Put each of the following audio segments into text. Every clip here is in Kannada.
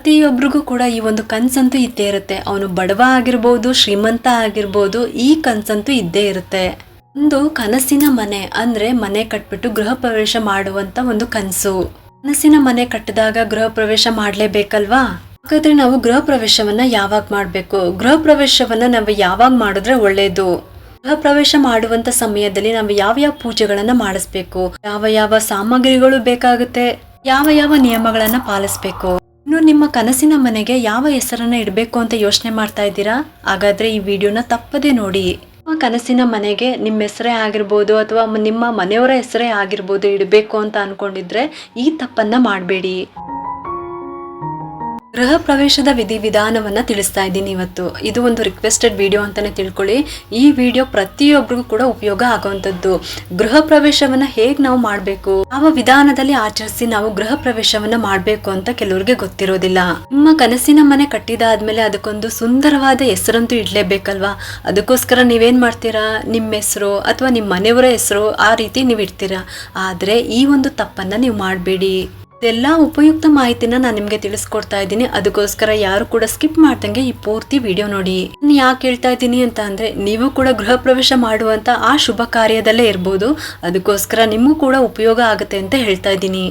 ಪ್ರತಿಯೊಬ್ಬರಿಗೂ ಕೂಡ ಈ ಒಂದು ಕನ್ಸಂತೂ ಇದ್ದೇ ಇರುತ್ತೆ. ಅವನು ಬಡವ ಆಗಿರ್ಬೋದು, ಶ್ರೀಮಂತ ಆಗಿರ್ಬೋದು, ಈ ಕನ್ಸಂತೂ ಇದ್ದೇ ಇರುತ್ತೆ. ಒಂದು ಕನಸಿನ ಮನೆ ಅಂದ್ರೆ ಮನೆ ಕಟ್ಬಿಟ್ಟು ಗೃಹ ಪ್ರವೇಶ ಮಾಡುವಂತ ಒಂದು ಕನಸು. ಕನಸಿನ ಮನೆ ಕಟ್ಟಿದಾಗ ಗೃಹ ಪ್ರವೇಶ ಮಾಡ್ಲೇಬೇಕಲ್ವಾ? ಹಾಗಾದ್ರೆ ನಾವು ಗೃಹ ಪ್ರವೇಶವನ್ನ ಯಾವಾಗ ಮಾಡ್ಬೇಕು? ಗೃಹ ಪ್ರವೇಶವನ್ನ ನಾವು ಯಾವಾಗ ಮಾಡಿದ್ರೆ ಒಳ್ಳೇದು? ಗೃಹ ಪ್ರವೇಶ ಮಾಡುವಂತ ಸಮಯದಲ್ಲಿ ನಾವು ಯಾವ ಪೂಜೆಗಳನ್ನ ಮಾಡಿಸ್ಬೇಕು, ಯಾವ ಸಾಮಗ್ರಿಗಳು ಬೇಕಾಗುತ್ತೆ, ಯಾವ ನಿಯಮಗಳನ್ನ ಪಾಲಿಸ್ಬೇಕು? ಇನ್ನು ನಿಮ್ಮ ಕನಸಿನ ಮನೆಗೆ ಯಾವ ಹೆಸರನ್ನ ಇಡಬೇಕು ಅಂತ ಯೋಚನೆ ಮಾಡ್ತಾ ಇದ್ದೀರಾ? ಹಾಗಾದ್ರೆ ಈ ವಿಡಿಯೋನ ತಪ್ಪದೆ ನೋಡಿ. ನಿಮ್ಮ ಕನಸಿನ ಮನೆಗೆ ನಿಮ್ಮ ಹೆಸರೇ ಆಗಿರ್ಬೋದು ಅಥವಾ ನಿಮ್ಮ ಮನೆಯವರ ಹೆಸರೇ ಆಗಿರ್ಬೋದು ಇಡಬೇಕು ಅಂತ ಅನ್ಕೊಂಡಿದ್ರೆ ಈ ತಪ್ಪನ್ನ ಮಾಡಬೇಡಿ. ಗೃಹ ಪ್ರವೇಶದ ವಿಧಾನವನ್ನ ತಿಳಿಸ್ತಾ ಇದ್ದೀನಿ ಇವತ್ತು. ಇದು ಒಂದು ರಿಕ್ವೆಸ್ಟೆಡ್ ವಿಡಿಯೋ ಅಂತಾನೆ ತಿಳ್ಕೊಳ್ಳಿ. ಈ ವಿಡಿಯೋ ಪ್ರತಿಯೊಬ್ಬರಿಗೂ ಕೂಡ ಉಪಯೋಗ ಆಗುವಂತದ್ದು. ಗೃಹ ಪ್ರವೇಶವನ್ನ ಹೇಗ್ ನಾವು ಮಾಡ್ಬೇಕು, ಯಾವ ವಿಧಾನದಲ್ಲಿ ಆಚರಿಸಿ ನಾವು ಗೃಹ ಪ್ರವೇಶವನ್ನ ಮಾಡ್ಬೇಕು ಅಂತ ಕೆಲವರಿಗೆ ಗೊತ್ತಿರೋದಿಲ್ಲ. ನಿಮ್ಮ ಕನಸಿನ ಮನೆ ಕಟ್ಟಿದಾದ್ಮೇಲೆ ಅದಕ್ಕೊಂದು ಸುಂದರವಾದ ಹೆಸರಂತೂ ಇಡ್ಲೇಬೇಕಲ್ವಾ? ಅದಕ್ಕೋಸ್ಕರ ನೀವೇನ್ ಮಾಡ್ತೀರಾ, ನಿಮ್ಮ ಹೆಸರು ಅಥವಾ ನಿಮ್ಮ ಮನೆಯವರ ಹೆಸರು ಆ ರೀತಿ ನೀವು ಇಡ್ತೀರಾ. ಆದ್ರೆ ಈ ಒಂದು ತಪ್ಪನ್ನ ನೀವು ಮಾಡಬೇಡಿ. ಇದೆಲ್ಲ ಉಪಯುಕ್ತ ಮಾಹಿತಿನ ನಾನು ನಿಮ್ಗೆ ತಿಳಿಸ್ಕೊಡ್ತಾ ಇದ್ದೀನಿ. ಅದಕ್ಕೋಸ್ಕರ ಯಾರು ಕೂಡ ಸ್ಕಿಪ್ ಮಾಡ್ದಂಗೆ ಈ ಪೂರ್ತಿ ವಿಡಿಯೋ ನೋಡಿ. ಯಾಕೆ ಹೇಳ್ತಾ ಇದ್ದೀನಿ ಅಂತ ಅಂದ್ರೆ, ನೀವು ಕೂಡ ಗೃಹ ಪ್ರವೇಶ ಮಾಡುವಂತ ಆ ಶುಭ ಕಾರ್ಯದಲ್ಲೇ ಇರ್ಬೋದು. ಅದಕ್ಕೋಸ್ಕರ ನಿಮಗೂ ಕೂಡ ಉಪಯೋಗ ಆಗುತ್ತೆ ಅಂತ ಹೇಳ್ತಾ ಇದ್ದೀನಿ.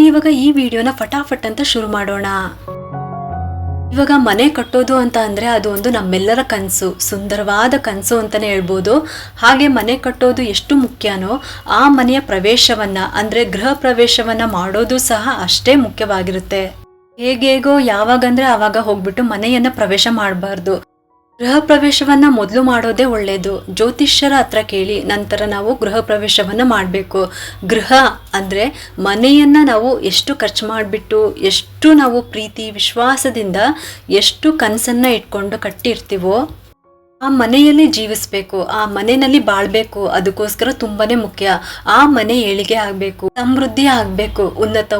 ಇವಾಗ ಈ ವಿಡಿಯೋನ ಫಟಾಫಟ್ ಅಂತ ಶುರು ಮಾಡೋಣ. ಇವಾಗ ಮನೆ ಕಟ್ಟೋದು ಅಂತ ಅಂದ್ರೆ ಅದು ಒಂದು ನಮ್ಮೆಲ್ಲರ ಕನಸು, ಸುಂದರವಾದ ಕನಸು ಅಂತಾನೆ ಹೇಳ್ಬೋದು. ಹಾಗೆ ಮನೆ ಕಟ್ಟೋದು ಎಷ್ಟು ಮುಖ್ಯನೋ ಆ ಮನೆಯ ಪ್ರವೇಶವನ್ನ ಅಂದ್ರೆ ಗೃಹ ಪ್ರವೇಶವನ್ನ ಮಾಡೋದು ಸಹ ಅಷ್ಟೇ ಮುಖ್ಯವಾಗಿರುತ್ತೆ. ಹೇಗೇಗೋ ಯಾವಾಗಂದ್ರೆ ಆವಾಗ ಹೋಗ್ಬಿಟ್ಟು ಮನೆಯನ್ನ ಪ್ರವೇಶ ಮಾಡಬಾರ್ದು. ಗೃಹ ಪ್ರವೇಶವನ್ನ ಮೊದಲು ಮಾಡೋದೇ ಒಳ್ಳೇದು. ಜ್ಯೋತಿಷ್ಯರ ಹತ್ರ ಕೇಳಿ ನಂತರ ನಾವು ಗೃಹ ಪ್ರವೇಶವನ್ನ ಮಾಡಬೇಕು. ಗೃಹ ಅಂದ್ರೆ ಮನೆಯನ್ನ ನಾವು ಎಷ್ಟು ಖರ್ಚು ಮಾಡಿಬಿಟ್ಟು, ಎಷ್ಟು ನಾವು ಪ್ರೀತಿ ವಿಶ್ವಾಸದಿಂದ ಎಷ್ಟು ಕನಸನ್ನ ಇಟ್ಕೊಂಡು ಕಟ್ಟಿರ್ತೀವೋ ಆ ಮನೆಯಲ್ಲಿ ಜೀವಿಸ್ಬೇಕು, ಆ ಮನೆಯಲ್ಲಿ ಬಾಳ್ಬೇಕು. ಅದಕ್ಕೋಸ್ಕರ ತುಂಬಾನೇ ಮುಖ್ಯ. ಆ ಮನೆ ಏಳಿಗೆ ಆಗ್ಬೇಕು, ಸಮೃದ್ಧಿ ಆಗ್ಬೇಕು,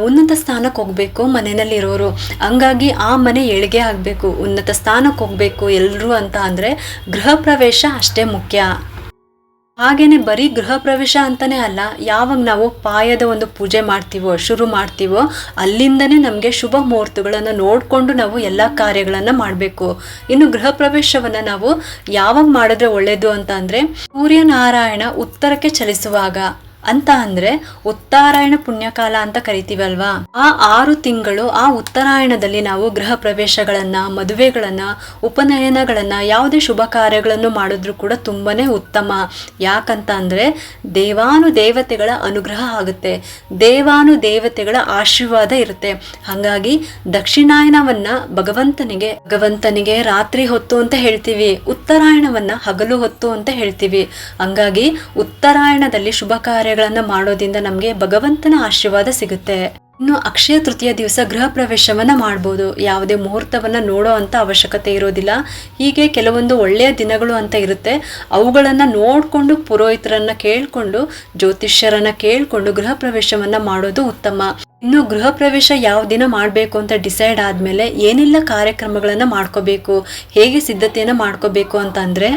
ಉನ್ನತ ಸ್ಥಾನಕ್ಕೆ ಹೋಗ್ಬೇಕು ಮನೆಯಲ್ಲಿ ಇರೋರು. ಹಂಗಾಗಿ ಆ ಮನೆ ಏಳಿಗೆ ಆಗ್ಬೇಕು, ಉನ್ನತ ಸ್ಥಾನಕ್ಕೆ ಹೋಗ್ಬೇಕು ಎಲ್ರು ಅಂತ ಅಂದ್ರೆ ಗೃಹ ಪ್ರವೇಶ ಅಷ್ಟೇ ಮುಖ್ಯ. ಹಾಗೇನೆ ಬರೀ ಗೃಹ ಪ್ರವೇಶ ಅಂತಾನೆ ಅಲ್ಲ, ಯಾವಾಗ ನಾವು ಪಾಯದ ಒಂದು ಪೂಜೆ ಶುರು ಮಾಡ್ತೀವೋ ಅಲ್ಲಿಂದನೇ ನಮಗೆ ಶುಭ ಮುಹೂರ್ತಗಳನ್ನ ನೋಡ್ಕೊಂಡು ನಾವು ಎಲ್ಲಾ ಕಾರ್ಯಗಳನ್ನ ಮಾಡ್ಬೇಕು. ಇನ್ನು ಗೃಹ ಪ್ರವೇಶವನ್ನ ನಾವು ಯಾವಾಗ ಮಾಡಿದ್ರೆ ಒಳ್ಳೇದು ಅಂತ ಅಂದ್ರೆ, ಸೂರ್ಯನಾರಾಯಣ ಉತ್ತರಕ್ಕೆ ಚಲಿಸುವಾಗ ಅಂತ ಅಂದ್ರೆ ಉತ್ತರಾಯಣ ಪುಣ್ಯಕಾಲ ಅಂತ ಕರಿತೀವಲ್ವಾ, ಆ 6 ತಿಂಗಳು ಆ ಉತ್ತರಾಯಣದಲ್ಲಿ ನಾವು ಗೃಹ ಪ್ರವೇಶಗಳನ್ನ, ಮದುವೆಗಳನ್ನ, ಉಪನಯನಗಳನ್ನ, ಯಾವುದೇ ಶುಭ ಕಾರ್ಯಗಳನ್ನು ಮಾಡಿದ್ರು ಕೂಡ ತುಂಬಾನೇ ಉತ್ತಮ. ಯಾಕಂತ ಅಂದ್ರೆ ದೇವಾನುದೇವತೆಗಳ ಅನುಗ್ರಹ ಆಗುತ್ತೆ, ದೇವಾನುದೇವತೆಗಳ ಆಶೀರ್ವಾದ ಇರುತ್ತೆ. ಹಾಗಾಗಿ ದಕ್ಷಿಣಾಯನವನ್ನ ಭಗವಂತನಿಗೆ ರಾತ್ರಿ ಹೊತ್ತು ಅಂತ ಹೇಳ್ತೀವಿ, ಉತ್ತರಾಯಣವನ್ನ ಹಗಲು ಹೊತ್ತು ಅಂತ ಹೇಳ್ತೀವಿ. ಹಂಗಾಗಿ ಉತ್ತರಾಯಣದಲ್ಲಿ ಶುಭ ಕಾರ್ಯ ಮಾಡೋದ್ರಿಂದ ನಮ್ಗೆ ಭಗವಂತನ ಆಶೀರ್ವಾದ ಸಿಗುತ್ತೆ. ಇನ್ನು ಅಕ್ಷಯ ತೃತೀಯ ದಿವಸ ಗೃಹ ಪ್ರವೇಶವನ್ನ ಮಾಡಬಹುದು. ಯಾವುದೇ ಮುಹೂರ್ತವನ್ನ ನೋಡೋ ಅಂತ ಅವಶ್ಯಕತೆ ಇರೋದಿಲ್ಲ. ಹೀಗೆ ಕೆಲವೊಂದು ಒಳ್ಳೆಯ ದಿನಗಳು ಅಂತ ಇರುತ್ತೆ, ಅವುಗಳನ್ನ ನೋಡ್ಕೊಂಡು ಪುರೋಹಿತರನ್ನ ಕೇಳ್ಕೊಂಡು, ಜ್ಯೋತಿಷ್ಯರನ್ನ ಕೇಳ್ಕೊಂಡು ಗೃಹ ಪ್ರವೇಶವನ್ನ ಮಾಡೋದು ಉತ್ತಮ. ಇನ್ನು ಗೃಹ ಪ್ರವೇಶ ಯಾವ ದಿನ ಮಾಡಬೇಕು ಅಂತ ಡಿಸೈಡ್ ಆದ್ಮೇಲೆ ಏನೆಲ್ಲ ಕಾರ್ಯಕ್ರಮಗಳನ್ನ ಮಾಡ್ಕೋಬೇಕು, ಹೇಗೆ ಸಿದ್ಧತೆಯನ್ನ ಮಾಡ್ಕೋಬೇಕು ಅಂತ ಅಂದ್ರೆ,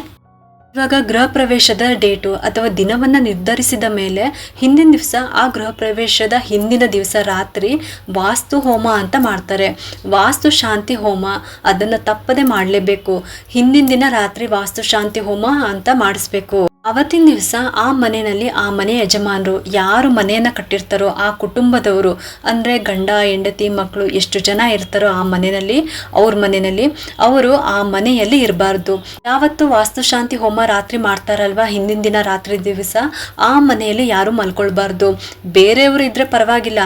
ಇವಾಗ ಗೃಹ ಪ್ರವೇಶದ ಡೇಟು ಅಥವಾ ದಿನವನ್ನ ನಿರ್ಧರಿಸಿದ ಮೇಲೆ ಹಿಂದಿನ ದಿವಸ, ಆ ಗೃಹ ಪ್ರವೇಶದ ಹಿಂದಿನ ದಿವಸ ರಾತ್ರಿ ವಾಸ್ತು ಹೋಮ ಅಂತ ಮಾಡ್ತಾರೆ. ವಾಸ್ತು ಶಾಂತಿ ಹೋಮ ಅದನ್ನ ತಪ್ಪದೆ ಮಾಡಲೇಬೇಕು. ಹಿಂದಿನ ದಿನ ರಾತ್ರಿ ವಾಸ್ತು ಶಾಂತಿ ಹೋಮ ಅಂತ ಮಾಡಿಸ್ಬೇಕು. ಅವತ್ತಿನ ದಿವಸ ಆ ಮನೆಯಲ್ಲಿ ಆ ಮನೆ ಯಜಮಾನರು ಯಾರು ಮನೆಯನ್ನ ಕಟ್ಟಿರ್ತಾರೋ ಆ ಕುಟುಂಬದವರು ಅಂದ್ರೆ ಗಂಡ ಹೆಂಡತಿ ಮಕ್ಕಳು ಎಷ್ಟು ಜನ ಇರ್ತಾರೋ ಆ ಮನೆಯಲ್ಲಿ, ಅವ್ರ ಮನೆಯಲ್ಲಿ ಅವರು ಆ ಮನೆಯಲ್ಲಿ ಇರಬಾರ್ದು. ಯಾವತ್ತು ವಾಸ್ತುಶಾಂತಿ ಹೋಮ ರಾತ್ರಿ ಮಾಡ್ತಾರಲ್ವಾ, ಹಿಂದಿನ ದಿನ ರಾತ್ರಿ ದಿವಸ ಆ ಮನೆಯಲ್ಲಿ ಯಾರು ಮಲ್ಕೊಳ್ಬಾರ್ದು. ಬೇರೆಯವರು ಇದ್ರೆ ಪರವಾಗಿಲ್ಲ,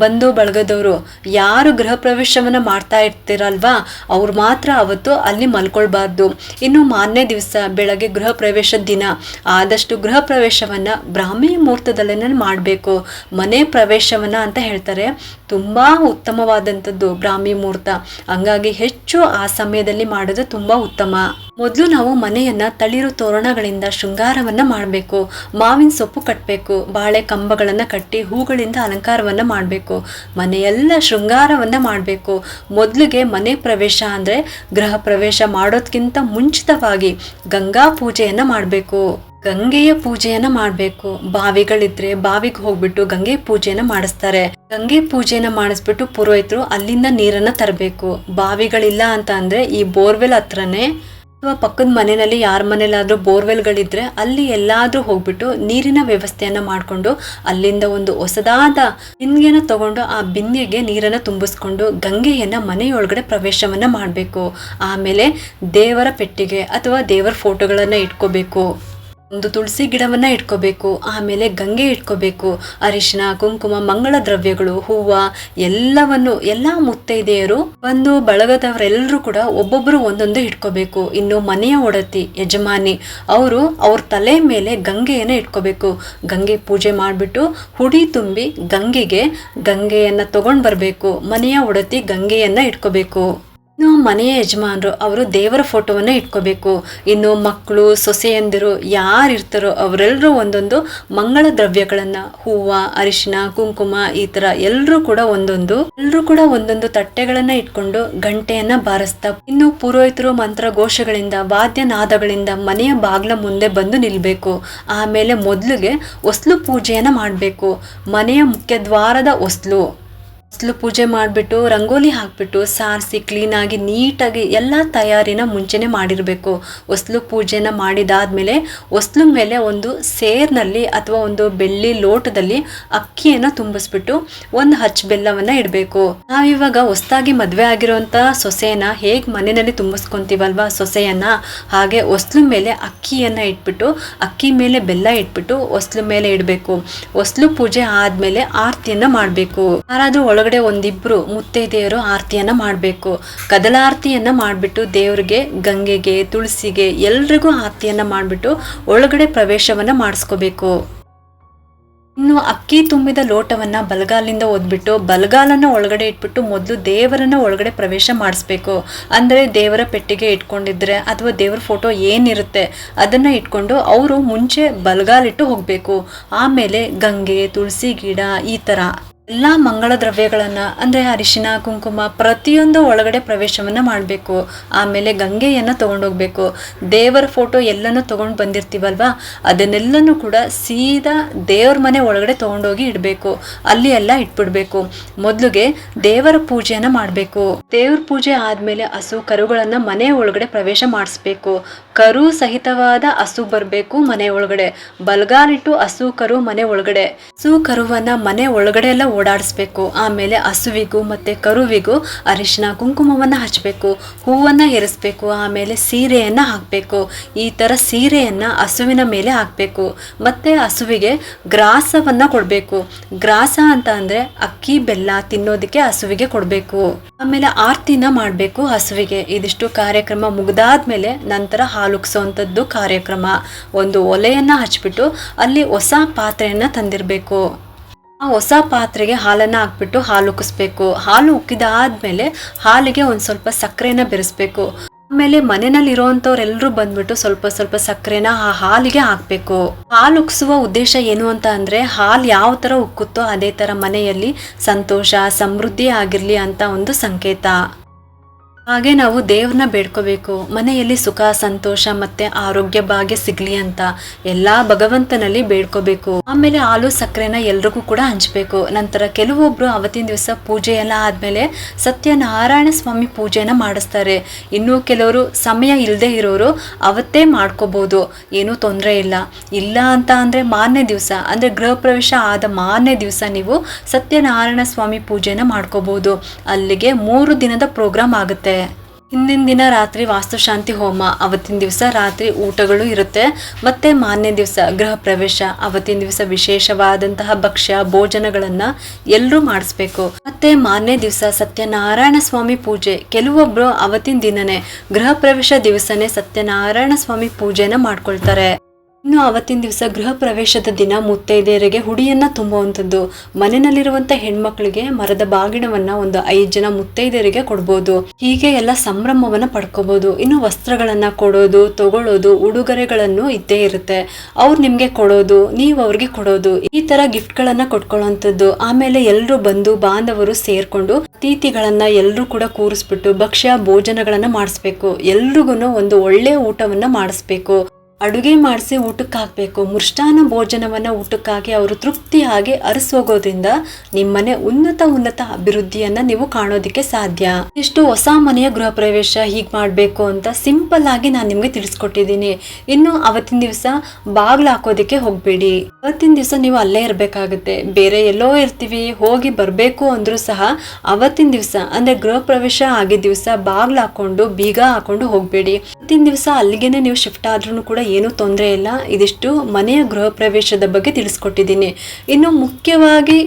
ಬಂಧು ಬಳಗದವರು ಯಾರು ಗೃಹ ಪ್ರವೇಶವನ್ನ ಮಾಡ್ತಾ ಇರ್ತೀರಲ್ವಾ ಅವ್ರು ಮಾತ್ರ ಅವತ್ತು ಅಲ್ಲಿ ಮಲ್ಕೊಳ್ಬಾರ್ದು. ಇನ್ನು ಮಾರನೇ ದಿವಸ ಬೆಳಗ್ಗೆ ಗೃಹ ಪ್ರವೇಶದ ದಿನ ಆದಷ್ಟು ಗೃಹ ಪ್ರವೇಶವನ್ನ ಬ್ರಾಹ್ಮಿ ಮುಹೂರ್ತದಲ್ಲೇನೆ ಮಾಡಬೇಕು. ಮನೆ ಪ್ರವೇಶವನ್ನ ಅಂತ ಹೇಳ್ತಾರೆ, ತುಂಬಾ ಉತ್ತಮವಾದಂಥದ್ದು ಬ್ರಾಹ್ಮಿ ಮುಹೂರ್ತ. ಹಂಗಾಗಿ ಹೆಚ್ಚು ಆ ಸಮಯದಲ್ಲಿ ಮಾಡೋದು ತುಂಬಾ ಉತ್ತಮ. ಮೊದಲು ನಾವು ಮನೆಯನ್ನ ತಳಿರು ತೋರಣಗಳಿಂದ ಶೃಂಗಾರವನ್ನ ಮಾಡಬೇಕು. ಮಾವಿನ ಸೊಪ್ಪು ಕಟ್ಟಬೇಕು, ಬಾಳೆ ಕಂಬಗಳನ್ನ ಕಟ್ಟಿ ಹೂಗಳಿಂದ ಅಲಂಕಾರವನ್ನ ಮಾಡಬೇಕು. ಮನೆಯೆಲ್ಲ ಶೃಂಗಾರವನ್ನ ಮಾಡಬೇಕು. ಮೊದಲಿಗೆ ಮನೆ ಪ್ರವೇಶ ಅಂದ್ರೆ ಗೃಹ ಪ್ರವೇಶ ಮಾಡೋದ್ಕಿಂತ ಮುಂಚಿತವಾಗಿ ಗಂಗಾ ಪೂಜೆಯನ್ನ ಮಾಡಬೇಕು. ಗಂಗೆಯ ಪೂಜೆಯನ್ನ ಮಾಡಬೇಕು. ಬಾವಿಗಳಿದ್ರೆ ಬಾವಿಗೆ ಹೋಗ್ಬಿಟ್ಟು ಗಂಗೆ ಪೂಜೆಯನ್ನ ಮಾಡಿಸ್ತಾರೆ. ಗಂಗೆ ಪೂಜೆನ ಮಾಡಿಸ್ಬಿಟ್ಟು ಪುರೋಹಿತರು ಅಲ್ಲಿಂದ ನೀರನ್ನ ತರಬೇಕು. ಬಾವಿಗಳಿಲ್ಲ ಅಂತ ಅಂದ್ರೆ ಈ ಬೋರ್ವೆಲ್ ಹತ್ರನೇ ಅಥವಾ ಪಕ್ಕದ ಮನೆಯಲ್ಲಿ ಯಾರ ಮನೇಲಾದ್ರೂ ಬೋರ್ವೆಲ್ಗಳಿದ್ರೆ ಅಲ್ಲಿ ಎಲ್ಲಾದ್ರೂ ಹೋಗ್ಬಿಟ್ಟು ನೀರಿನ ವ್ಯವಸ್ಥೆಯನ್ನ ಮಾಡಿಕೊಂಡು ಅಲ್ಲಿಂದ ಒಂದು ಹೊಸದಾದ ಬಿಂದಿಗೆನ ತಗೊಂಡು ಆ ಬಿಂದಿಗೆಗೆ ನೀರನ್ನ ತುಂಬಿಸ್ಕೊಂಡು ಗಂಗೆಯನ್ನ ಮನೆಯೊಳಗಡೆ ಪ್ರವೇಶವನ್ನ ಮಾಡಬೇಕು. ಆಮೇಲೆ ದೇವರ ಪೆಟ್ಟಿಗೆ ಅಥವಾ ದೇವರ ಫೋಟೋಗಳನ್ನ ಇಟ್ಕೋಬೇಕು. ಒಂದು ತುಳಸಿ ಗಿಡವನ್ನ ಇಟ್ಕೋಬೇಕು. ಆಮೇಲೆ ಗಂಗೆ ಇಟ್ಕೋಬೇಕು. ಅರಿಶಿನ, ಕುಂಕುಮ, ಮಂಗಳ ದ್ರವ್ಯಗಳು, ಹೂವ ಎಲ್ಲಾ ಮುತ್ತೈದೆಯರು ಬಂದು ಬಳಗದವರೆಲ್ಲರೂ ಕೂಡ ಒಬ್ಬೊಬ್ರು ಒಂದೊಂದು ಇಟ್ಕೋಬೇಕು. ಇನ್ನು ಮನೆಯ ಒಡತಿ ಯಜಮಾನಿ ಅವರು ಅವ್ರ ತಲೆ ಮೇಲೆ ಗಂಗೆಯನ್ನ ಇಟ್ಕೋಬೇಕು. ಗಂಗೆ ಪೂಜೆ ಮಾಡಿಬಿಟ್ಟು ಹುಡಿ ತುಂಬಿ ಗಂಗೆಯನ್ನ ತಗೊಂಡ್ ಬರ್ಬೇಕು. ಮನೆಯ ಒಡತಿ ಗಂಗೆಯನ್ನ ಇಟ್ಕೋಬೇಕು. ಇನ್ನು ಮನೆಯ ಯಜಮಾನರು ಅವರು ದೇವರ ಫೋಟೋವನ್ನ ಇಟ್ಕೋಬೇಕು. ಇನ್ನು ಮಕ್ಕಳು, ಸೊಸೆಯಂದಿರು ಯಾರಿರ್ತಾರೋ ಅವರೆಲ್ಲರೂ ಒಂದೊಂದು ಮಂಗಳ ದ್ರವ್ಯಗಳನ್ನ, ಹೂವ, ಅರಿಶಿನ, ಕುಂಕುಮ ಈ ತರ ಎಲ್ಲರೂ ಕೂಡ ಒಂದೊಂದು ತಟ್ಟೆಗಳನ್ನ ಇಟ್ಕೊಂಡು ಗಂಟೆಯನ್ನ ಬಾರಿಸ್ತಾ ಇನ್ನು ಪುರೋಹಿತರು ಮಂತ್ರ ಘೋಷಗಳಿಂದ ವಾದ್ಯನಾದಗಳಿಂದ ಮನೆಯ ಬಾಗ್ಲ ಮುಂದೆ ಬಂದು ನಿಲ್ಬೇಕು. ಆಮೇಲೆ ಮೊದಲಿಗೆ ಹೊಸ್ಲು ಪೂಜೆಯನ್ನ ಮಾಡಬೇಕು. ಮನೆಯ ಮುಖ್ಯ ದ್ವಾರದ ಹೊಸ್ಲು ಪೂಜೆ ಮಾಡಿಬಿಟ್ಟು ರಂಗೋಲಿ ಹಾಕ್ಬಿಟ್ಟು ಸಾರಿಸಿ ಕ್ಲೀನಾಗಿ ನೀಟಾಗಿ ಎಲ್ಲ ತಯಾರಿನ ಮುಂಚೆನೆ ಮಾಡಿರಬೇಕು. ಹೊಸ್ಲು ಪೂಜೆನ ಮಾಡಿದಾದ್ಮೇಲೆ ಹೊಸ್ಲು ಮೇಲೆ ಒಂದು ಸೇರ್ನಲ್ಲಿ ಅಥವಾ ಒಂದು ಬೆಳ್ಳಿ ಲೋಟದಲ್ಲಿ ಅಕ್ಕಿಯನ್ನ ತುಂಬಿಸ್ಬಿಟ್ಟು ಒಂದು ಹಚ್ಚ ಬೆಲ್ಲವನ್ನ ಇಡಬೇಕು. ನಾವಿವಾಗ ಹೊಸದಾಗಿ ಮದ್ವೆ ಆಗಿರುವಂತ ಸೊಸೆಯನ್ನ ಹೇಗ್ ಮನೆಯಲ್ಲಿ ತುಂಬಿಸ್ಕೊಂತೀವಲ್ವಾ ಸೊಸೆಯನ್ನ, ಹಾಗೆ ಹೊಸ್ಲು ಮೇಲೆ ಅಕ್ಕಿಯನ್ನ ಇಟ್ಬಿಟ್ಟು ಅಕ್ಕಿ ಮೇಲೆ ಬೆಲ್ಲ ಇಟ್ಬಿಟ್ಟು ಹೊಸ್ಲು ಮೇಲೆ ಇಡಬೇಕು. ಹೊಸ್ಲು ಪೂಜೆ ಆದ್ಮೇಲೆ ಆರತಿಯನ್ನ ಮಾಡಬೇಕು. ಯಾರಾದ್ರೂ ಒಳಗಡೆ ಒಂದಿಬ್ರು ಮುತ್ತೈದೆಯರು ಆರತಿಯನ್ನ ಮಾಡಬೇಕು. ಕದಲಾರತಿಯನ್ನ ಮಾಡಿಬಿಟ್ಟು ದೇವ್ರಿಗೆ, ಗಂಗೆಗೆ, ತುಳಸಿಗೆ ಎಲ್ರಿಗೂ ಆರತಿಯನ್ನ ಮಾಡಿಬಿಟ್ಟು ಒಳಗಡೆ ಪ್ರವೇಶವನ್ನ ಮಾಡಿಸ್ಕೋಬೇಕು. ಇನ್ನು ಅಕ್ಕಿ ತುಂಬಿದ ಲೋಟವನ್ನ ಬಲಗಾಲಿಂದ ಒದ್ಬಿಟ್ಟು ಬಲಗಾಲನ್ನ ಒಳಗಡೆ ಇಟ್ಬಿಟ್ಟು ಮೊದಲು ದೇವರನ್ನ ಒಳಗಡೆ ಪ್ರವೇಶ ಮಾಡಿಸ್ಬೇಕು. ಅಂದ್ರೆ ದೇವರ ಪೆಟ್ಟಿಗೆ ಇಟ್ಕೊಂಡಿದ್ರೆ ಅಥವಾ ದೇವರ ಫೋಟೋ ಏನಿರುತ್ತೆ ಅದನ್ನ ಇಟ್ಕೊಂಡು ಅವರು ಮುಂಚೆ ಬಲಗಾಲಿಟ್ಟು ಹೋಗ್ಬೇಕು. ಆಮೇಲೆ ಗಂಗೆ, ತುಳಸಿ ಗಿಡ ಈ ತರ ಎಲ್ಲಾ ಮಂಗಳ ದ್ರವ್ಯಗಳನ್ನ ಅಂದ್ರೆ ಅರಿಶಿನ, ಕುಂಕುಮ ಪ್ರತಿಯೊಂದು ಒಳಗಡೆ ಪ್ರವೇಶವನ್ನ ಮಾಡಬೇಕು. ಆಮೇಲೆ ಗಂಗೆಯನ್ನ ತಗೊಂಡೋಗ್ಬೇಕು. ದೇವರ ಫೋಟೋ ಎಲ್ಲನೂ ತಗೊಂಡು ಬಂದಿರ್ತೀವಲ್ವಾ ಅದನ್ನೆಲ್ಲನೂ ಕೂಡ ಸೀದಾ ದೇವ್ರ ಮನೆ ಒಳಗಡೆ ತಗೊಂಡೋಗಿ ಇಡಬೇಕು. ಅಲ್ಲಿ ಎಲ್ಲ ಇಟ್ಬಿಡ್ಬೇಕು. ಮೊದಲಿಗೆ ದೇವರ ಪೂಜೆಯನ್ನ ಮಾಡಬೇಕು. ದೇವ್ರ ಪೂಜೆ ಆದ್ಮೇಲೆ ಹಸು ಕರುಗಳನ್ನ ಮನೆ ಒಳಗಡೆ ಪ್ರವೇಶ ಮಾಡಿಸ್ಬೇಕು. ಕರು ಸಹಿತವಾದ ಹಸು ಬರ್ಬೇಕು ಮನೆ ಒಳಗಡೆ. ಬಲ್ಗಾಲಿಟ್ಟು ಹಸು ಕರು ಮನೆ ಒಳಗಡೆ. ಹಸು ಕರುವನ್ನ ಮನೆ ಒಳಗಡೆ ಎಲ್ಲ ಓಡಾಡಿಸ್ಬೇಕು. ಆಮೇಲೆ ಹಸುವಿಗೂ ಮತ್ತೆ ಕರುವಿಗೂ ಅರಿಶಿನ ಕುಂಕುಮವನ್ನ ಹಚ್ಚಬೇಕು. ಹೂವನ್ನ ಏರಿಸ್ಬೇಕು. ಆಮೇಲೆ ಸೀರೆಯನ್ನ ಹಾಕ್ಬೇಕು. ಈ ತರ ಸೀರೆಯನ್ನ ಹಸುವಿನ ಮೇಲೆ ಹಾಕ್ಬೇಕು. ಮತ್ತೆ ಹಸುವಿಗೆ ಗ್ರಾಸವನ್ನ ಕೊಡ್ಬೇಕು. ಗ್ರಾಸ ಅಂತ ಅಂದ್ರೆ ಅಕ್ಕಿ ಬೆಲ್ಲ ತಿನ್ನೋದಕ್ಕೆ ಹಸುವಿಗೆ ಕೊಡ್ಬೇಕು. ಆಮೇಲೆ ಆರತಿನ ಮಾಡ್ಬೇಕು ಹಸುವಿಗೆ. ಇದಿಷ್ಟು ಕಾರ್ಯಕ್ರಮ ಮುಗ್ದಾದ್ಮೇಲೆ ನಂತರ ಹಾಲುಕ್ಸೋಂಥದ್ದು ಕಾರ್ಯಕ್ರಮ. ಒಂದು ಒಲೆಯನ್ನ ಹಚ್ಬಿಟ್ಟು ಅಲ್ಲಿ ಹೊಸ ಪಾತ್ರೆಯನ್ನ ತಂದಿರ್ಬೇಕು. ಆ ಹೊಸ ಪಾತ್ರೆಗೆ ಹಾಲನ್ನ ಹಾಕ್ಬಿಟ್ಟು ಹಾಲು ಉಕ್ಕಿಸ್ಬೇಕು. ಹಾಲು ಉಕ್ಕಿದಾದ್ಮೇಲೆ ಹಾಲಿಗೆ ಒಂದ್ ಸ್ವಲ್ಪ ಸಕ್ಕರೆನ ಬೆರೆಸ್ಬೇಕು. ಆಮೇಲೆ ಮನೆಯಲ್ಲಿ ಇರೋಂಥವ್ರೆಲ್ಲರೂ ಬಂದ್ಬಿಟ್ಟು ಸ್ವಲ್ಪ ಸ್ವಲ್ಪ ಸಕ್ಕರೆನ ಆ ಹಾಲಿಗೆ ಹಾಕ್ಬೇಕು. ಹಾಲು ಉಕ್ಸುವ ಉದ್ದೇಶ ಏನು ಅಂತ ಅಂದ್ರೆ ಹಾಲು ಯಾವ ತರ ಉಕ್ಕುತ್ತೋ ಅದೇ ತರ ಮನೆಯಲ್ಲಿ ಸಂತೋಷ ಸಮೃದ್ಧಿ ಆಗಿರ್ಲಿ ಅಂತ ಒಂದು ಸಂಕೇತ. ಹಾಗೆ ನಾವು ದೇವ್ರನ್ನ ಬೇಡ್ಕೋಬೇಕು. ಮನೆಯಲ್ಲಿ ಸುಖ ಸಂತೋಷ ಮತ್ತೆ ಆರೋಗ್ಯ ಭಾಗ್ಯ ಸಿಗ್ಲಿ ಅಂತ ಎಲ್ಲಾ ಭಗವಂತನಲ್ಲಿ ಬೇಡ್ಕೋಬೇಕು. ಆಮೇಲೆ ಹಾಲು ಸಕ್ಕರೆನ ಎಲ್ರಿಗೂ ಕೂಡ ಹಂಚ್ಬೇಕು. ನಂತರ ಕೆಲವೊಬ್ರು ಅವತ್ತಿನ ದಿವಸ ಪೂಜೆ ಎಲ್ಲ ಆದ್ಮೇಲೆ ಸತ್ಯನಾರಾಯಣ ಸ್ವಾಮಿ ಪೂಜೆನ ಮಾಡಿಸ್ತಾರೆ. ಇನ್ನು ಕೆಲವರು ಸಮಯ ಇಲ್ಲದೆ ಇರೋರು ಅವತ್ತೇ ಮಾಡ್ಕೋಬಹುದು, ಏನೂ ತೊಂದರೆ ಇಲ್ಲ ಅಂತ ಅಂದ್ರೆ ಮಾರನೇ ದಿವಸ ಅಂದ್ರೆ ಗೃಹ ಪ್ರವೇಶ ಆದ ಮಾರನೇ ದಿವಸ ನೀವು ಸತ್ಯನಾರಾಯಣ ಸ್ವಾಮಿ ಪೂಜೆನ ಮಾಡ್ಕೋಬಹುದು. ಅಲ್ಲಿಗೆ 3 ದಿನದ ಪ್ರೋಗ್ರಾಮ್ ಆಗುತ್ತೆ. ಹಿಂದಿನ ದಿನ ರಾತ್ರಿ ವಾಸ್ತುಶಾಂತಿ ಹೋಮ, ಅವತ್ತಿನ ದಿವಸ ರಾತ್ರಿ ಊಟಗಳು ಇರುತ್ತೆ. ಮತ್ತೆ ಮಾರನೇ ದಿವಸ ಗೃಹ ಪ್ರವೇಶ, ಅವತ್ತಿನ ದಿವಸ ವಿಶೇಷವಾದಂತಹ ಭಕ್ಷ್ಯ ಭೋಜನಗಳನ್ನ ಎಲ್ಲರೂ ಮಾಡಿಸ್ಬೇಕು. ಮತ್ತೆ ಮಾರನೇ ದಿವಸ ಸತ್ಯನಾರಾಯಣ ಸ್ವಾಮಿ ಪೂಜೆ. ಕೆಲವೊಬ್ರು ಅವತ್ತಿನ ದಿನನೇ ಗೃಹ ಪ್ರವೇಶ ದಿವಸನೇ ಸತ್ಯನಾರಾಯಣ ಸ್ವಾಮಿ ಪೂಜೆನ ಮಾಡ್ಕೊಳ್ತಾರೆ. ಇನ್ನು ಅವತ್ತಿನ ದಿವಸ ಗೃಹ ಪ್ರವೇಶದ ದಿನ ಮುತ್ತೈದೆಯರಿಗೆ ಹುಡಿಯನ್ನ ತುಂಬುವಂಥದ್ದು. ಮನೆಯಲ್ಲಿರುವಂತ ಹೆಣ್ಮಕ್ಳಿಗೆ ಮರದ ಬಾಗಿಣವನ್ನ ಒಂದು 5 ಜನ ಮುತ್ತೈದೆಯರಿಗೆ ಕೊಡ್ಬೋದು. ಹೀಗೆ ಎಲ್ಲ ಸಂಭ್ರಮವನ್ನ ಪಡ್ಕೋಬಹುದು. ಇನ್ನು ವಸ್ತ್ರಗಳನ್ನ ಕೊಡೋದು ತಗೊಳ್ಳೋದು ಉಡುಗೊರೆಗಳನ್ನು ಇದ್ದೇ ಇರುತ್ತೆ. ಅವ್ರು ನಿಮ್ಗೆ ಕೊಡೋದು, ನೀವು ಅವ್ರಿಗೆ ಕೊಡೋದು, ಈ ತರ ಗಿಫ್ಟ್ ಗಳನ್ನ ಕೊಟ್ಕೊಳ್ಳುವಂಥದ್ದು. ಆಮೇಲೆ ಎಲ್ರು ಬಂದು ಬಾಂಧವರು ಸೇರ್ಕೊಂಡು ಅತಿಥಿಗಳನ್ನ ಎಲ್ರು ಕೂಡ ಕೂರಿಸ್ಬಿಟ್ಟು ಭಕ್ಷ್ಯ ಭೋಜನಗಳನ್ನ ಮಾಡಿಸ್ಬೇಕು. ಎಲ್ರಿಗೂ ಒಂದು ಒಳ್ಳೆ ಊಟವನ್ನ ಮಾಡಿಸ್ಬೇಕು. ಅಡುಗೆ ಮಾಡಿಸಿ ಊಟಕ್ಕೆ ಹಾಕಬೇಕು. ಮೃಷ್ಟಾನ್ನ ಭೋಜನವನ್ನು ಊಟಕ್ಕಾಗಿ ಅವರು ತೃಪ್ತಿಯಾಗಿ ಅರಸೋಗೋದ್ರಿಂದ ನಿಮ್ಮನೆ ಉನ್ನತ ಅಭಿವೃದ್ಧಿಯನ್ನ ನೀವು ಕಾಣೋದಕ್ಕೆ ಸಾಧ್ಯ. ಇಷ್ಟು ಹೊಸ ಮನೆಯ ಗೃಹ ಪ್ರವೇಶ ಹೀಗೆ ಮಾಡಬೇಕು ಅಂತ ಸಿಂಪಲ್ ಆಗಿ ನಾನು ನಿಮ್ಗೆ ತಿಳಿಸ್ಕೊಟ್ಟಿದ್ದೀನಿ. ಇನ್ನು ಅವತ್ತಿನ ದಿವಸ ಬಾಗ್ಲು ಹಾಕೋದಿಕ್ಕೆ ಹೋಗ್ಬೇಡಿ. ಅವತ್ತಿನ ದಿವಸ ನೀವು ಅಲ್ಲೇ ಇರಬೇಕಾಗುತ್ತೆ. ಬೇರೆ ಎಲ್ಲೋ ಇರ್ತೀವಿ, ಹೋಗಿ ಬರಬೇಕು ಅಂದ್ರೂ ಸಹ ಅವತ್ತಿನ ದಿವಸ ಅಂದ್ರೆ ಗೃಹ ಪ್ರವೇಶ ಆಗಿದ್ದ ದಿವಸ ಬಾಗ್ಲು ಹಾಕೊಂಡು ಬೀಗ ಹಾಕೊಂಡು ಹೋಗ್ಬೇಡಿ. ಅವತ್ತಿನ ದಿವಸ ಅಲ್ಲಿಗೆನೆ ನೀವು ಶಿಫ್ಟ್ ಆದ್ರೂ ಕೂಡ ಏನೂ ತೊಂದರೆ ಇಲ್ಲ. ಇದಿಷ್ಟು ಮನೆಯ ಗೃಹ ಪ್ರವೇಶದ ಬಗ್ಗೆ ತಿಳಿಸ್ಕೊಟ್ಟಿದ್ದೀನಿ. ಇನ್ನು ಮುಖ್ಯವಾಗಿ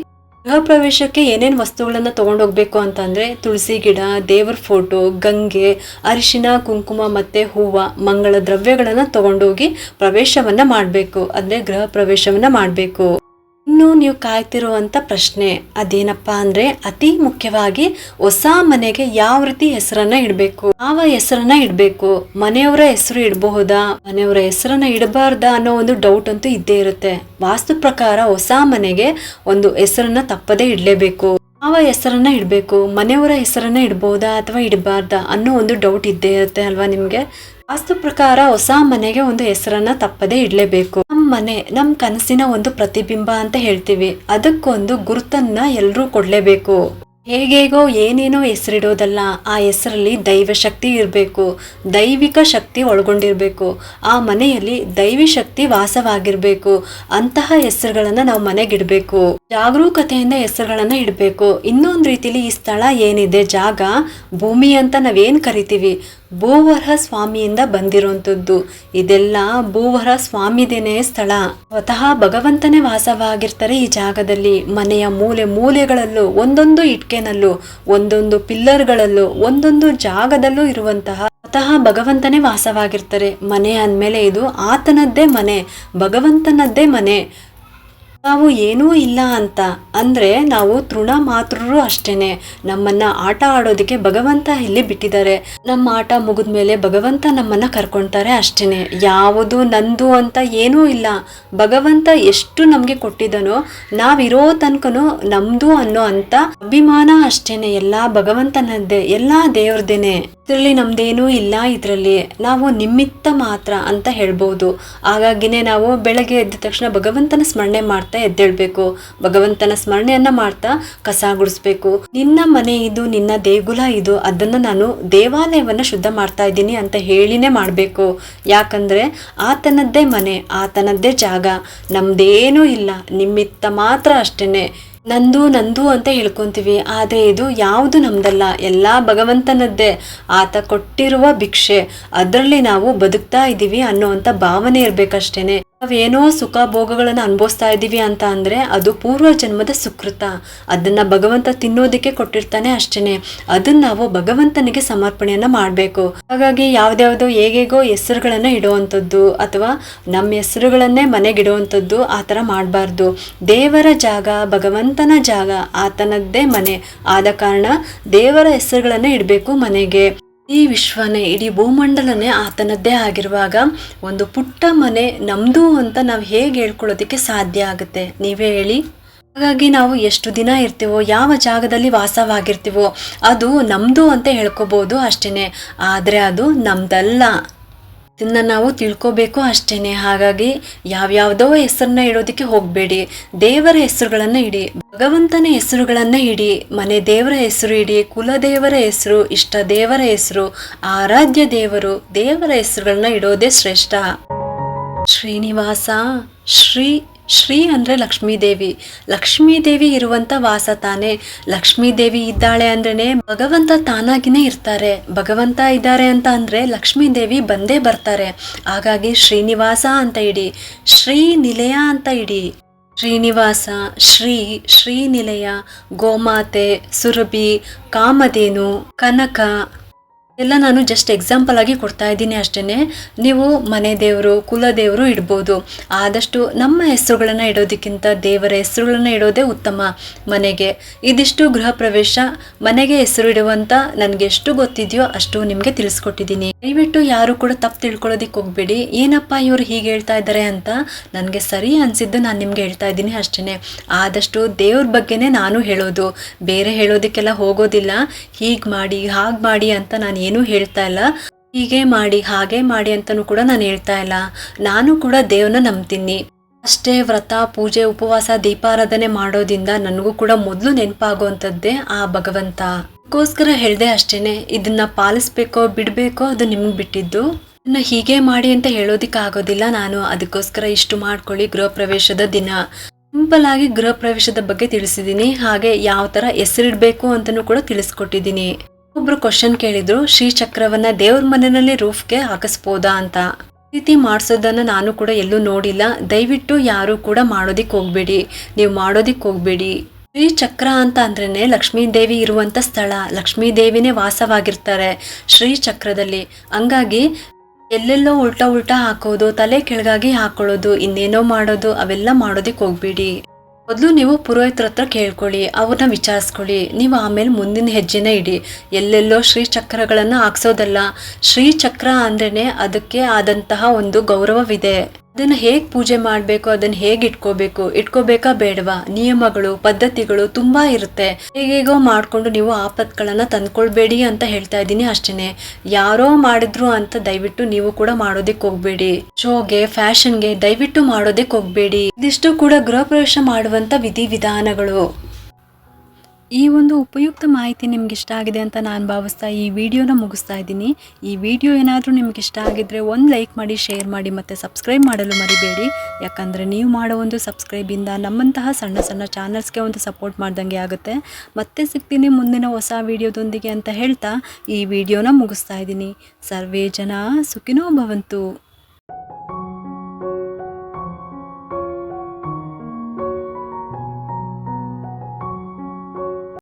ಗೃಹ ಪ್ರವೇಶಕ್ಕೆ ಏನೇನು ವಸ್ತುಗಳನ್ನ ತಗೊಂಡೋಗ್ಬೇಕು ಅಂತಂದ್ರೆ ತುಳಸಿ ಗಿಡ, ದೇವರ ಫೋಟೋ, ಗಂಗೆ, ಅರಿಶಿನ, ಕುಂಕುಮ ಮತ್ತೆ ಹೂವ, ಮಂಗಳ ದ್ರವ್ಯಗಳನ್ನ ತಗೊಂಡೋಗಿ ಪ್ರವೇಶವನ್ನ ಮಾಡಬೇಕು. ಅಂದ್ರೆ ಗೃಹ ಪ್ರವೇಶವನ್ನ ಮಾಡಬೇಕು. ಇನ್ನು ನೀವು ಕಾಯ್ತಿರುವಂತ ಪ್ರಶ್ನೆ ಅದೇನಪ್ಪಾ ಅಂದ್ರೆ ಅತಿ ಮುಖ್ಯವಾಗಿ ಹೊಸ ಮನೆಗೆ ಯಾವ ರೀತಿ ಹೆಸರನ್ನ ಇಡಬೇಕು, ಯಾವ ಹೆಸರನ್ನ ಇಡಬೇಕು, ಮನೆಯವರ ಹೆಸರು ಇಡಬಹುದಾ, ಮನೆಯವರ ಹೆಸರನ್ನ ಇಡಬಾರ್ದಾ ಅನ್ನೋ ಒಂದು ಡೌಟ್ ಅಂತೂ ಇದ್ದೇ ಇರುತ್ತೆ. ವಾಸ್ತು ಪ್ರಕಾರ ಹೊಸ ಮನೆಗೆ ಒಂದು ಹೆಸರನ್ನ ತಪ್ಪದೇ ಇಡಲೇಬೇಕು. ಯಾವ ಹೆಸರನ್ನ ಇಡಬೇಕು, ಮನೆಯವರ ಹೆಸರನ್ನ ಇಡಬಹುದಾ ಅಥವಾ ಇಡಬಾರ್ದಾ ಅನ್ನೋ ಒಂದು ಡೌಟ್ ಇದ್ದೇ ಇರುತ್ತೆ ಅಲ್ವಾ ನಿಮ್ಗೆ. ವಾಸ್ತು ಪ್ರಕಾರ ಹೊಸ ಮನೆಗೆ ಒಂದು ಹೆಸರನ್ನ ತಪ್ಪದೇ ಇಡಲೇಬೇಕು. ನಮ್ಮ ಮನೆ ನಮ್ ಕನಸಿನ ಒಂದು ಪ್ರತಿಬಿಂಬ ಅಂತ ಹೇಳ್ತೀವಿ. ಅದಕ್ಕೊಂದು ಗುರುತನ್ನ ಎಲ್ರೂ ಕೊಡ್ಲೇಬೇಕು. ಹೇಗೇಗೋ ಏನೇನೋ ಹೆಸರಿಡೋದಲ್ಲ, ಆ ಹೆಸರಲ್ಲಿ ದೈವ ಶಕ್ತಿ ಇರಬೇಕು, ದೈವಿಕ ಶಕ್ತಿ ಒಳಗೊಂಡಿರ್ಬೇಕು, ಆ ಮನೆಯಲ್ಲಿ ದೈವಿ ಶಕ್ತಿ ವಾಸವಾಗಿರ್ಬೇಕು. ಅಂತಹ ಹೆಸರುಗಳನ್ನ ನಾವು ಮನೆಗಿಡ್ಬೇಕು. ಜಾಗರೂಕತೆಯಿಂದ ಹೆಸರುಗಳನ್ನ ಇಡಬೇಕು. ಇನ್ನೊಂದು ರೀತಿಲಿ ಈ ಸ್ಥಳ ಏನಿದೆ, ಜಾಗ, ಭೂಮಿ ಅಂತ ನಾವೇನ್ ಕರಿತೀವಿ, ಭೂವರಹ ಸ್ವಾಮಿಯಿಂದ ಬಂದಿರುವಂತದ್ದು. ಇದೆಲ್ಲ ಭೂವರಹ ಸ್ವಾಮಿದೇನೆ ಸ್ಥಳ. ಸ್ವತಃ ಭಗವಂತನೇ ವಾಸವಾಗಿರ್ತಾರೆ ಈ ಜಾಗದಲ್ಲಿ. ಮನೆಯ ಮೂಲೆ ಮೂಲೆಗಳಲ್ಲೂ, ಒಂದೊಂದು ಇಟ್ಕೆನಲ್ಲೂ, ಒಂದೊಂದು ಪಿಲ್ಲರ್ಗಳಲ್ಲೂ, ಒಂದೊಂದು ಜಾಗದಲ್ಲೂ ಇರುವಂತಹ ಸ್ವತಃ ಭಗವಂತನೇ ವಾಸವಾಗಿರ್ತಾರೆ. ಮನೆ ಅಂದ್ಮೇಲೆ ಇದು ಆತನದ್ದೇ ಮನೆ, ಭಗವಂತನದ್ದೇ ಮನೆ. ನಾವು ಏನೂ ಇಲ್ಲ ಅಂತ ಅಂದ್ರೆ ನಾವು ತೃಣ ಮಾತ್ರರು ಅಷ್ಟೇನೆ. ನಮ್ಮನ್ನ ಆಟ ಆಡೋದಕ್ಕೆ ಭಗವಂತ ಇಲ್ಲಿ ಬಿಟ್ಟಿದ್ದಾರೆ. ನಮ್ಮ ಆಟ ಮುಗಿದ್ಮೇಲೆ ಭಗವಂತ ನಮ್ಮನ್ನ ಕರ್ಕೊಂತಾರೆ ಅಷ್ಟೇನೆ. ಯಾವುದು ನಂದು ಅಂತ ಏನೂ ಇಲ್ಲ. ಭಗವಂತ ಎಷ್ಟು ನಮ್ಗೆ ಕೊಟ್ಟಿದನೋ ನಾವಿರೋ ತನಕನೂ ನಮ್ದು ಅನ್ನೋ ಅಂತ ಅಭಿಮಾನ ಅಷ್ಟೇನೆ. ಎಲ್ಲಾ ಭಗವಂತನದ್ದೇ, ಎಲ್ಲಾ ದೇವ್ರದೇನೆ. ಇದ್ರಲ್ಲಿ ನಮ್ದೇನೂ ಇಲ್ಲ. ಇದ್ರಲ್ಲಿ ನಾವು ನಿಮಿತ್ತ ಮಾತ್ರ ಅಂತ ಹೇಳ್ಬೋದು. ಹಾಗಾಗಿನೇ ನಾವು ಬೆಳಗ್ಗೆ ಎದ್ದ ತಕ್ಷಣ ಭಗವಂತನ ಸ್ಮರಣೆ ಮಾಡ್ತಾ ಎದ್ದೇಳ್ಬೇಕು. ಭಗವಂತನ ಸ್ಮರಣೆಯನ್ನ ಮಾಡ್ತಾ ಕಸ ಗುಡಿಸ್ಬೇಕು. ನಿನ್ನ ಮನೆ ಇದು, ನಿನ್ನ ದೇಗುಲ ಇದು, ಅದನ್ನ ನಾನು ದೇವಾಲಯವನ್ನ ಶುದ್ಧ ಮಾಡ್ತಾ ಇದ್ದೀನಿ ಅಂತ ಹೇಳಿನೇ ಮಾಡ್ಬೇಕು. ಯಾಕಂದ್ರೆ ಆತನದ್ದೇ ಮನೆ, ಆತನದ್ದೇ ಜಾಗ. ನಮ್ದೇನೂ ಇಲ್ಲ, ನಿಮಿತ್ತ ಮಾತ್ರ ಅಷ್ಟೇನೆ. ನಂದು ಅಂತ ಹೇಳ್ಕೊಂತೀವಿ, ಆದ್ರೆ ಇದು ಯಾವುದು ನಮ್ದಲ್ಲ, ಎಲ್ಲಾ ಭಗವಂತನದ್ದೇ. ಆತ ಕೊಟ್ಟಿರುವ ಭಿಕ್ಷೆ, ಅದರಲ್ಲಿ ನಾವು ಬದುಕ್ತಾ ಇದ್ದೀವಿ ಅನ್ನೋಂಥ ಭಾವನೆ ಇರ್ಬೇಕಷ್ಟೇನೆ. ನಾವೇನೋ ಸುಖ ಭೋಗಗಳನ್ನ ಅನುಭವಿಸ್ತಾ ಇದ್ದೀವಿ ಅಂತ ಅಂದ್ರೆ ಅದು ಪೂರ್ವ ಜನ್ಮದ ಸುಕೃತ. ಅದನ್ನ ಭಗವಂತ ತಿನ್ನೋದಕ್ಕೆ ಕೊಟ್ಟಿರ್ತಾನೆ ಅಷ್ಟೇನೆ. ಅದನ್ನ ನಾವು ಭಗವಂತನಿಗೆ ಸಮರ್ಪಣೆಯನ್ನ ಮಾಡ್ಬೇಕು. ಹಾಗಾಗಿ ಯಾವ್ದ್ಯಾವ್ದೋ ಹೇಗೇಗೋ ಹೆಸರುಗಳನ್ನ ಇಡುವಂಥದ್ದು ಅಥವಾ ನಮ್ಮ ಹೆಸರುಗಳನ್ನೇ ಮನೆಗಿಡುವಂಥದ್ದು ಆ ಥರ ಮಾಡಬಾರ್ದು. ದೇವರ ಜಾಗ, ಭಗವಂತನ ಜಾಗ, ಆತನದ್ದೇ ಮನೆ ಆದ ಕಾರಣ ದೇವರ ಹೆಸರುಗಳನ್ನ ಇಡಬೇಕು ಮನೆಗೆ. ಈ ವಿಶ್ವನೇ, ಇಡೀ ಭೂಮಂಡಲನೇ ಆತನದ್ದೇ ಆಗಿರುವಾಗ ಒಂದು ಪುಟ್ಟ ಮನೆ ನಮ್ದು ಅಂತ ನಾವು ಹೇಗೆ ಹೇಳ್ಕೊಳ್ಳೋದಕ್ಕೆ ಸಾಧ್ಯ ಆಗುತ್ತೆ, ನೀವೇ ಹೇಳಿ. ಹಾಗಾಗಿ ನಾವು ಎಷ್ಟು ದಿನ ಇರ್ತೀವೋ, ಯಾವ ಜಾಗದಲ್ಲಿ ವಾಸವಾಗಿರ್ತೀವೋ ಅದು ನಮ್ದು ಅಂತ ಹೇಳ್ಕೋಬಹುದು ಅಷ್ಟೇನೆ. ಆದ್ರೆ ಅದು ನಮ್ದಲ್ಲ, ಇದನ್ನ ನಾವು ತಿಳ್ಕೋಬೇಕು ಅಷ್ಟೇನೆ. ಹಾಗಾಗಿ ಯಾವ್ಯಾವ್ದೋ ಹೆಸರನ್ನ ಇಡೋದಕ್ಕೆ ಹೋಗ್ಬೇಡಿ. ದೇವರ ಹೆಸರುಗಳನ್ನ ಇಡಿ, ಭಗವಂತನ ಹೆಸರುಗಳನ್ನ ಇಡಿ, ಮನೆ ದೇವರ ಹೆಸರು ಇಡಿ, ಕುಲದೇವರ ಹೆಸರು, ಇಷ್ಟ ದೇವರ ಹೆಸರು, ಆರಾಧ್ಯ ದೇವರು, ದೇವರ ಹೆಸರುಗಳನ್ನ ಇಡೋದೇ ಶ್ರೇಷ್ಠ. ಶ್ರೀನಿವಾಸ, ಶ್ರೀ ಅಂದ್ರೆ ಲಕ್ಷ್ಮೀದೇವಿ. ಲಕ್ಷ್ಮೀದೇವಿ ಇರುವಂತ ವಾಸ ತಾನೆ. ಲಕ್ಷ್ಮೀದೇವಿ ಇದ್ದಾಳೆ ಅಂದ್ರೇನೆ ಭಗವಂತ ತಾನಾಗಿನೇ ಇರ್ತಾರೆ. ಭಗವಂತ ಇದ್ದಾರೆ ಅಂತ ಅಂದ್ರೆ ಲಕ್ಷ್ಮೀದೇವಿ ಬಂದೇ ಬರ್ತಾರೆ. ಹಾಗಾಗಿ ಶ್ರೀನಿವಾಸ ಅಂತ ಇಡಿ, ಶ್ರೀ ನಿಲಯ ಅಂತ ಇಡಿ. ಶ್ರೀನಿವಾಸ, ಶ್ರೀನಿಲಯ, ಗೋಮಾತೆ, ಸುರಭಿ, ಕಾಮಧೇನು, ಕನಕ ಎಲ್ಲ ನಾನು ಜಸ್ಟ್ ಎಕ್ಸಾಂಪಲ್ ಆಗಿ ಕೊಡ್ತಾ ಇದ್ದೀನಿ ಅಷ್ಟೇನೆ. ನೀವು ಮನೆ ದೇವರು, ಕುಲದೇವರು ಇಡ್ಬೋದು. ಆದಷ್ಟು ನಮ್ಮ ಹೆಸರುಗಳನ್ನ ಇಡೋದಕ್ಕಿಂತ ದೇವರ ಹೆಸರುಗಳನ್ನ ಇಡೋದೇ ಉತ್ತಮ ಮನೆಗೆ. ಇದಿಷ್ಟು ಗೃಹ ಪ್ರವೇಶ ಮನೆಗೆ ಹೆಸರು ಇಡುವಂತ ನನಗೆ ಎಷ್ಟು ಗೊತ್ತಿದೆಯೋ ಅಷ್ಟು ನಿಮ್ಗೆ ತಿಳಿಸ್ಕೊಟ್ಟಿದ್ದೀನಿ. ದಯವಿಟ್ಟು ಯಾರು ಕೂಡ ತಪ್ಪು ತಿಳ್ಕೊಳ್ಳೋದಿಕ್ ಹೋಗ್ಬೇಡಿ. ಏನಪ್ಪಾ ಇವ್ರು ಹೀಗೆ ಹೇಳ್ತಾ ಇದ್ದಾರೆ ಅಂತ. ನನಗೆ ಸರಿ ಅನ್ಸಿದ್ದು ನಾನು ನಿಮ್ಗೆ ಹೇಳ್ತಾ ಇದ್ದೀನಿ ಅಷ್ಟೇನೆ. ಆದಷ್ಟು ದೇವ್ರ ಬಗ್ಗೆನೇ ನಾನು ಹೇಳೋದು, ಬೇರೆ ಹೇಳೋದಕ್ಕೆಲ್ಲ ಹೋಗೋದಿಲ್ಲ. ಹೀಗ್ ಮಾಡಿ ಹಾಗ್ ಮಾಡಿ ಅಂತ ನಾನು ಏನೂ ಹೇಳ್ತಾ ಇಲ್ಲ. ಹೀಗೆ ಮಾಡಿ ಹಾಗೆ ಮಾಡಿ ಅಂತಲೂ ಕೂಡ ನಾನು ಹೇಳ್ತಾ ಇಲ್ಲ. ನಾನು ಕೂಡ ದೇವ್ರನ್ನ ನಂಬ್ತೀನಿ. ಅಷ್ಟೇ ವ್ರತ ಪೂಜೆ ಉಪವಾಸ ದೀಪಾರಾಧನೆ ಮಾಡೋದ್ರಿಂದ ನನಗೂ ಕೂಡ ಮೊದಲು ನೆನಪಾಗುವಂಥದ್ದೇ ಆ ಭಗವಂತ. ಅದಕ್ಕೋಸ್ಕರ ಹೇಳ್ದೆ ಅಷ್ಟೇನೆ. ಇದನ್ನ ಪಾಲಿಸ್ಬೇಕೋ ಬಿಡಬೇಕೋ ಅದು ನಿಮ್ಗೆ ಬಿಟ್ಟಿದ್ದು. ಇದನ್ನ ಹೀಗೆ ಮಾಡಿ ಅಂತ ಹೇಳೋದಿಕ್ಕೆ ಆಗೋದಿಲ್ಲ ನಾನು. ಅದಕ್ಕೋಸ್ಕರ ಇಷ್ಟು ಮಾಡ್ಕೊಳ್ಳಿ. ಗೃಹ ಪ್ರವೇಶದ ದಿನ ಸಿಂಪಲ್ ಆಗಿ ಗೃಹ ಪ್ರವೇಶದ ಬಗ್ಗೆ ತಿಳಿಸಿದ್ದೀನಿ. ಹಾಗೆ ಯಾವ ಥರ ಹೆಸರಿಡಬೇಕು ಅಂತಲೂ ಕೂಡ ತಿಳಿಸ್ಕೊಟ್ಟಿದ್ದೀನಿ. ಒಬ್ರು ಕ್ವಶನ್ ಕೇಳಿದ್ರು, ಶ್ರೀಚಕ್ರವನ್ನ ದೇವ್ರ ಮನೆಯಲ್ಲಿ ರೂಫ್ಗೆ ಹಾಕಿಸ್ಬೋದಾ ಅಂತ. ಈ ರೀತಿ ಮಾಡಿಸೋದನ್ನ ನಾನು ಕೂಡ ಎಲ್ಲೂ ನೋಡಿಲ್ಲ. ದಯವಿಟ್ಟು ಯಾರು ಕೂಡ ಮಾಡೋದಿಕ್ ಹೋಗ್ಬೇಡಿ. ನೀವು ಮಾಡೋದಿಕ್ ಹೋಗ್ಬೇಡಿ. ಶ್ರೀಚಕ್ರ ಅಂತ ಅಂದ್ರೇನೆ ಲಕ್ಷ್ಮೀ ದೇವಿ ಇರುವಂತ ಸ್ಥಳ. ಲಕ್ಷ್ಮೀ ದೇವಿನೇ ವಾಸವಾಗಿರ್ತಾರೆ ಶ್ರೀಚಕ್ರದಲ್ಲಿ. ಹಂಗಾಗಿ ಎಲ್ಲೆಲ್ಲೋ ಉಲ್ಟಾ ಹಾಕೋದು, ತಲೆ ಕೆಳಗಾಗಿ ಹಾಕೊಳ್ಳೋದು, ಇನ್ನೇನೋ ಮಾಡೋದು ಅವೆಲ್ಲ ಮಾಡೋದಿಕ್ ಹೋಗ್ಬೇಡಿ. ಮೊದಲು ನೀವು ಪುರೋಹಿತರ ಹತ್ರ ಕೇಳ್ಕೊಳ್ಳಿ, ಅವ್ರನ್ನ ವಿಚಾರಿಸ್ಕೊಳ್ಳಿ. ನೀವು ಆಮೇಲೆ ಮುಂದಿನ ಹೆಜ್ಜೆನ ಇಡಿ. ಎಲ್ಲೆಲ್ಲೋ ಶ್ರೀಚಕ್ರಗಳನ್ನು ಹಾಕ್ಸೋದಲ್ಲ. ಶ್ರೀಚಕ್ರ ಅಂದ್ರೇನೆ ಅದಕ್ಕೆ ಆದಂತಹ ಒಂದು ಗೌರವವಿದೆ. ಅದನ್ನ ಹೇಗೆ ಪೂಜೆ ಮಾಡಬೇಕು, ಅದನ್ನ ಹೇಗೆ ಇಟ್ಕೋಬೇಕಾ ಬೇಡವಾ, ನಿಯಮಗಳು ಪದ್ಧತಿಗಳು ತುಂಬಾ ಇರುತ್ತೆ. ಹೇಗೇಗೋ ಮಾಡ್ಕೊಂಡು ನೀವು ಆಪತ್ಗಳನ್ನ ತಂದ್ಕೊಳ್ಬೇಡಿ ಅಂತ ಹೇಳ್ತಾ ಇದ್ದೀನಿ ಅಷ್ಟೇನೆ. ಯಾರೋ ಮಾಡಿದ್ರು ಅಂತ ದಯವಿಟ್ಟು ನೀವು ಕೂಡ ಮಾಡೋದಿಕ್ ಹೋಗ್ಬೇಡಿ. ಶೋಗೆ ಫ್ಯಾಷನ್ಗೆ ದಯವಿಟ್ಟು ಮಾಡೋದಿಕ್ ಹೋಗ್ಬೇಡಿ. ಇದಿಷ್ಟು ಕೂಡ ಗೃಹ ಪ್ರವೇಶ ಮಾಡುವಂತ ವಿಧಿವಿಧಾನಗಳು. ಈ ಒಂದು ಉಪಯುಕ್ತ ಮಾಹಿತಿ ನಿಮ್ಗೆ ಇಷ್ಟ ಆಗಿದೆ ಅಂತ ನಾನು ಭಾವಿಸ್ತಾ ಈ ವಿಡಿಯೋನ ಮುಗಿಸ್ತಾ ಇದ್ದೀನಿ. ಈ ವಿಡಿಯೋ ಏನಾದರೂ ನಿಮ್ಗೆ ಇಷ್ಟ ಆಗಿದ್ರೆ ಒಂದು ಲೈಕ್ ಮಾಡಿ, ಶೇರ್ ಮಾಡಿ ಮತ್ತು ಸಬ್ಸ್ಕ್ರೈಬ್ ಮಾಡಲು ಮರಿಬೇಡಿ. ಯಾಕಂದರೆ ನೀವು ಮಾಡೋ ಒಂದು ಸಬ್ಸ್ಕ್ರೈಬಿಂದ ನಮ್ಮಂತಹ ಸಣ್ಣ ಸಣ್ಣ ಚಾನಲ್ಸ್ಗೆ ಒಂದು ಸಪೋರ್ಟ್ ಮಾಡ್ದಂಗೆ ಆಗುತ್ತೆ. ಮತ್ತೆ ಸಿಗ್ತೀನಿ ಮುಂದಿನ ಹೊಸ ವಿಡಿಯೋದೊಂದಿಗೆ ಅಂತ ಹೇಳ್ತಾ ಈ ವಿಡಿಯೋನ ಮುಗಿಸ್ತಾ ಇದ್ದೀನಿ. ಸರ್ವೇ ಜನ ಸುಖಿನೋ ಭವಂತು.